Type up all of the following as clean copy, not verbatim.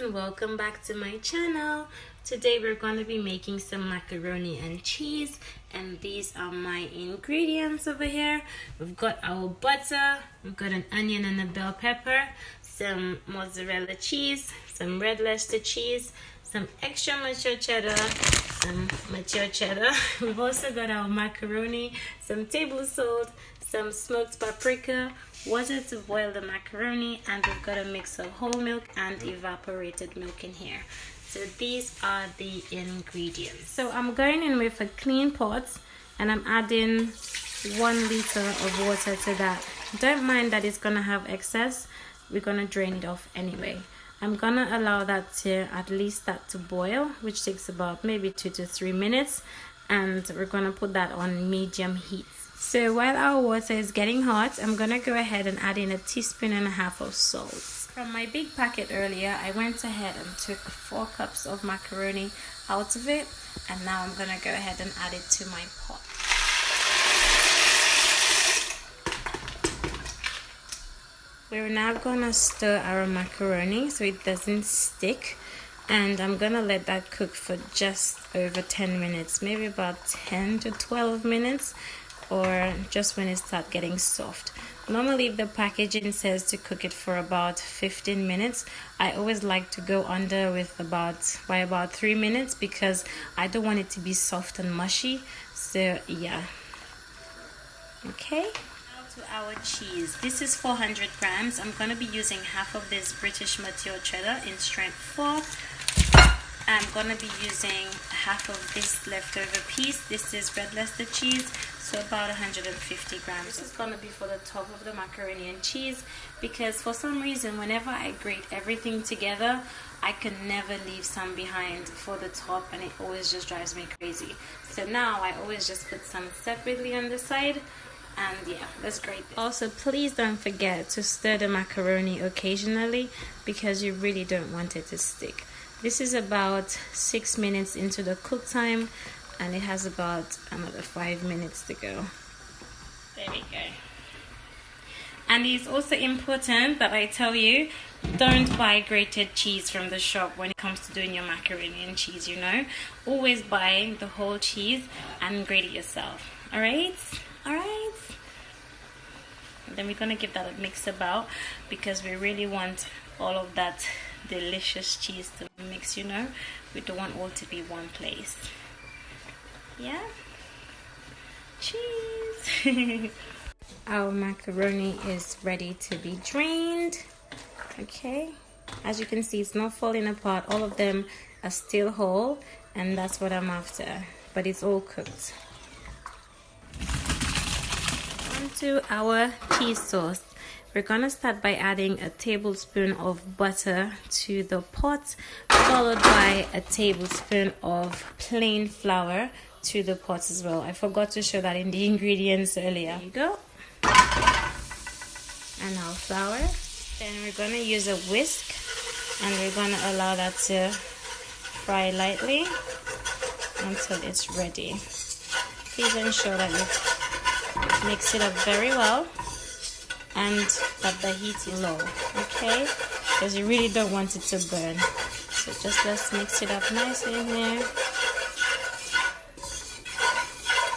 and welcome back to my channel. Today we're going to be making some macaroni and cheese, and these are my ingredients over here. We've got our butter, we've got an onion and a bell pepper, some mozzarella cheese, some Red Leicester cheese, some extra mature cheddar, We've also got our macaroni, some table salt, some smoked paprika, water to boil the macaroni, and we've got a mix of whole milk and evaporated milk in here. So these are the ingredients. So I'm going in with a clean pot and I'm adding 1 liter of water to that. Don't mind that it's gonna have excess, we're gonna drain it off anyway. I'm gonna allow that to at least start to boil, which takes about maybe 2 to 3 minutes, and we're gonna put that on medium heat. So while our water is getting hot, I'm gonna go ahead and add in 1.5 teaspoons of salt. From my big packet earlier, I went ahead and took 4 cups of macaroni out of it, and now I'm gonna go ahead and add it to my pot. We're now gonna stir our macaroni so it doesn't stick, and I'm gonna let that cook for just over 10 minutes, maybe about 10 to 12 minutes, or just when it starts getting soft. Normally if the packaging says to cook it for about 15 minutes, I always like to go under with by about 3 minutes because I don't want it to be soft and mushy. So yeah, okay. To our cheese, this is 400 grams. I'm going to be using half of this British mature cheddar in strength 4. I'm going to be using half of this leftover piece. This is Red Leicester cheese, so about 150 grams. This is going to be for the top of the macaroni and cheese because for some reason whenever I grate everything together, I can never leave some behind for the top, and it always just drives me crazy. So now I always just put some separately on the side. And yeah, let's grate this. Also, please don't forget to stir the macaroni occasionally because you really don't want it to stick. This is about 6 minutes into the cook time, and it has about another 5 minutes to go. There we go. And it's also important that I tell you, don't buy grated cheese from the shop when it comes to doing your macaroni and cheese, you know. Always buy the whole cheese and grate it yourself. Alright? Alright. Then we're going to give that a mix about because we really want all of that delicious cheese to mix, you know. We don't want all to be one place. Yeah? Cheese! Our macaroni is ready to be drained. Okay. As you can see, it's not falling apart. All of them are still whole, and that's what I'm after. But it's all cooked. To our cheese sauce, we're gonna start by adding 1 tablespoon of butter to the pot, followed by 1 tablespoon of plain flour to the pot as well. I forgot to show that in the ingredients earlier. There you go. And our flour. Then we're gonna use a whisk, and we're gonna allow that to fry lightly until it's ready. Please ensure that you mix it up very well and that the heat is low, okay? Because you really don't want it to burn. So just let's mix it up nicely in here.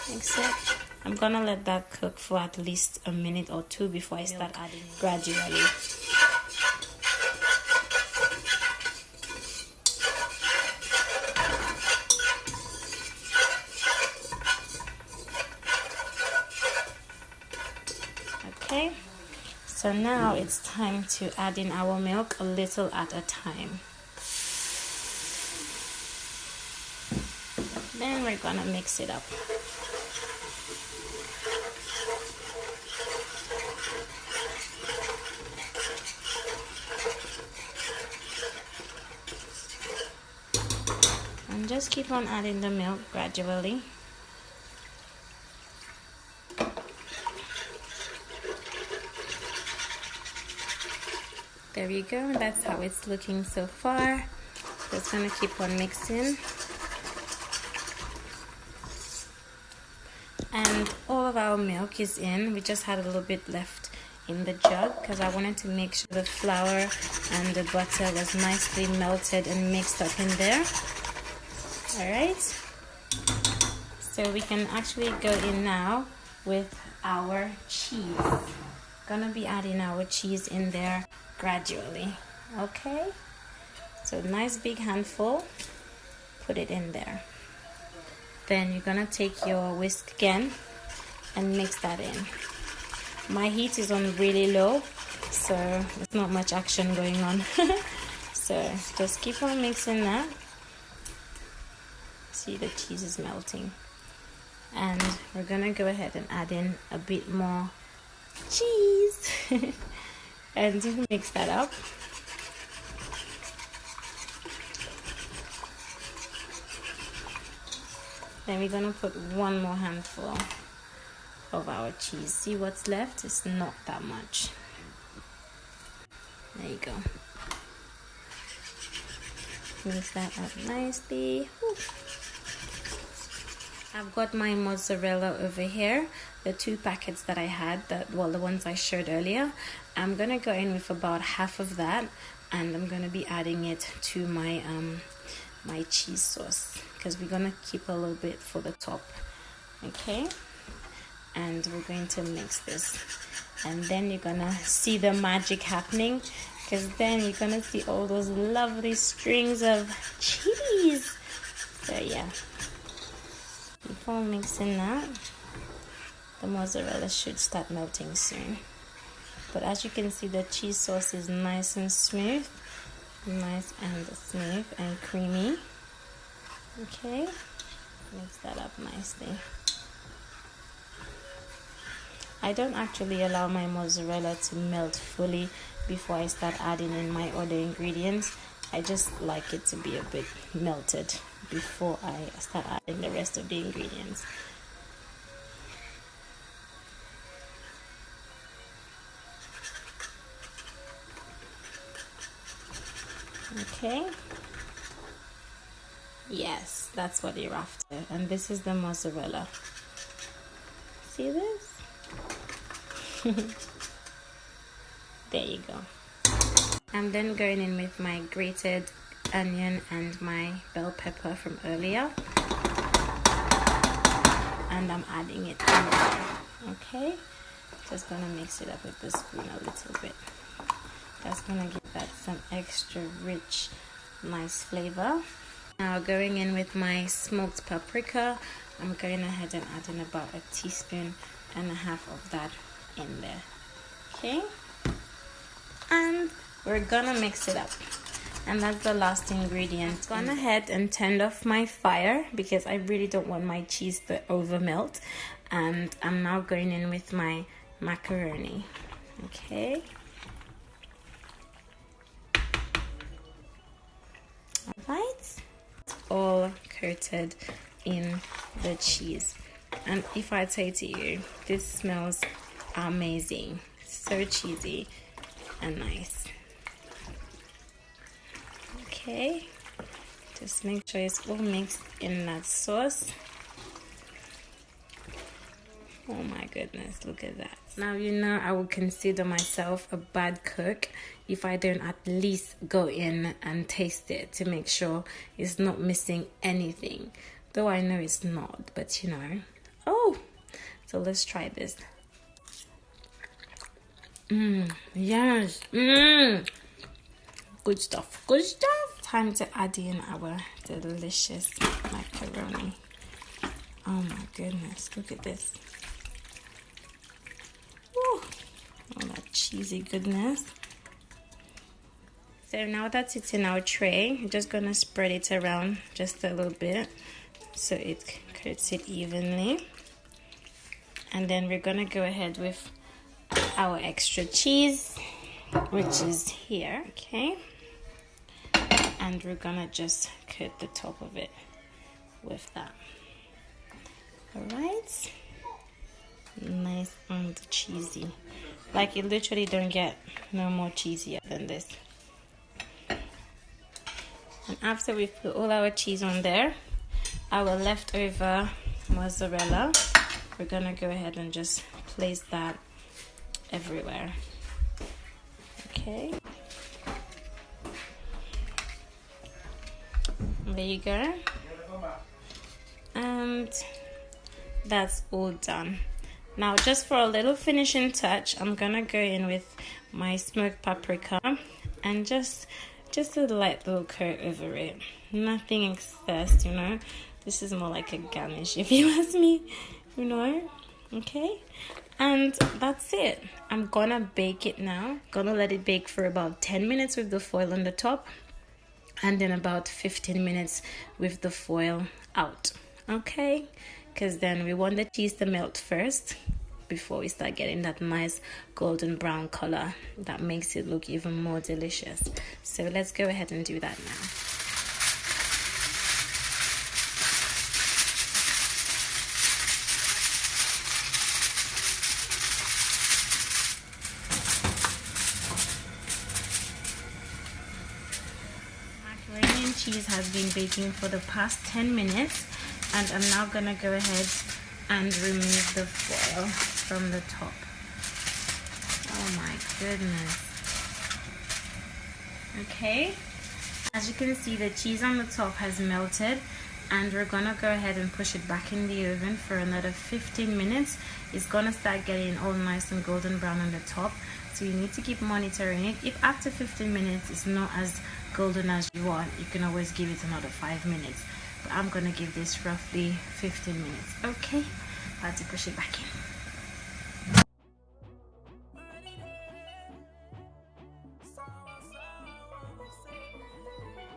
Mix it. I'm gonna let that cook for at least a minute or 2 before I start adding it gradually. Okay, so now it's time to add in our milk a little at a time. Then we're gonna mix it up. And just keep on adding the milk gradually. There you go, that's how it's looking so far. Just gonna keep on mixing. And all of our milk is in. We just had a little bit left in the jug because I wanted to make sure the flour and the butter was nicely melted and mixed up in there. All right, so we can actually go in now with our cheese. Gonna be adding our cheese in there gradually. Okay, so nice big handful, put it in there. Then you're gonna take your whisk again and mix that in. My heat is on really low, so there's not much action going on. So just keep on mixing that. See, the cheese is melting. And we're gonna go ahead and add in a bit more cheese and mix that up. Then we're gonna put one more handful of our cheese. See what's left? It's not that much. There you go. Mix that up nicely. Woo. I've got my mozzarella over here, the 2 packets that I had, the ones I showed earlier. I'm gonna go in with about half of that, and I'm gonna be adding it to my my cheese sauce, because we're gonna keep a little bit for the top. Okay, and we're going to mix this, and then you're gonna see the magic happening, because then you're gonna see all those lovely strings of cheese. So yeah, before mixing that, the mozzarella should start melting soon. But as you can see, the cheese sauce is nice and smooth and creamy. Okay, mix that up nicely. I don't actually allow my mozzarella to melt fully before I start adding in my other ingredients. I just like it to be a bit melted before I start adding the rest of the ingredients. Okay, yes, that's what you're after. And this is the mozzarella. See this? There you go. I'm then going in with my grated onion and my bell pepper from earlier, and I'm adding it in there. Okay, just gonna mix it up with the spoon a little bit. That's gonna give that some extra rich, nice flavor. Now going in with my smoked paprika, I'm going ahead and adding about 1.5 teaspoons of that in there. Okay, and we're gonna mix it up, and that's the last ingredient. I've gone ahead and turned off my fire because I really don't want my cheese to over melt, and I'm now going in with my macaroni. Okay, alright, all coated in the cheese. And if I say to you, this smells amazing, so cheesy and nice. Okay, just make sure it's all mixed in that sauce. Oh my goodness, look at that. Now you know I would consider myself a bad cook if I don't at least go in and taste it to make sure it's not missing anything. Though I know it's not, but you know. Oh, so let's try this. Yes. Good stuff. Good stuff. Time to add in our delicious macaroni. Oh my goodness, look at this. Woo. All that cheesy goodness. So now that it's in our tray, I'm just gonna spread it around just a little bit so it coats it evenly. And then we're gonna go ahead with our extra cheese, which is here. Okay, and we're gonna just coat the top of it with that. All right, nice and cheesy. Like, you literally don't get no more cheesier than this. And after we put all our cheese on there, our leftover mozzarella, we're gonna go ahead and just place that everywhere. Okay, there you go, and that's all done. Now, just for a little finishing touch, I'm gonna go in with my smoked paprika and just a light little coat over it. Nothing excess, you know. This is more like a garnish, if you ask me, you know. Okay, and that's it. I'm gonna bake it now. Gonna let it bake for about 10 minutes with the foil on the top, and then about 15 minutes with the foil out. Okay, because then we want the cheese to melt first before we start getting that nice golden brown color that makes it look even more delicious. So let's go ahead and do that now. Macaroni and cheese has been baking for the past 10 minutes, and I'm now gonna go ahead and remove the foil from the top. Oh my goodness. Okay, as you can see, the cheese on the top has melted, and we're gonna go ahead and push it back in the oven for another 15 minutes. It's gonna start getting all nice and golden brown on the top, so you need to keep monitoring it. If after 15 minutes it's not as golden as you want, you can always give it another 5 minutes. But I'm gonna give this roughly 15 minutes. Okay, I have to push it back in.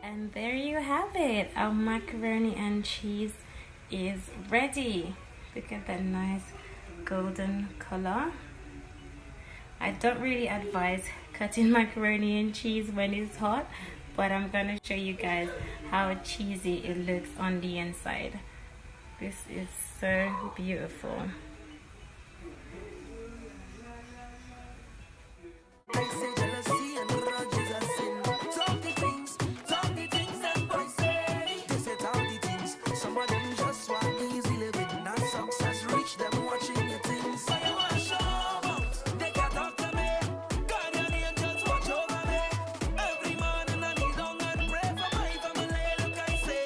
And there you have it. Our macaroni and cheese is ready. Look at that nice golden color. I don't really advise cutting macaroni and cheese when it's hot, but I'm gonna show you guys how cheesy it looks on the inside. This is so beautiful.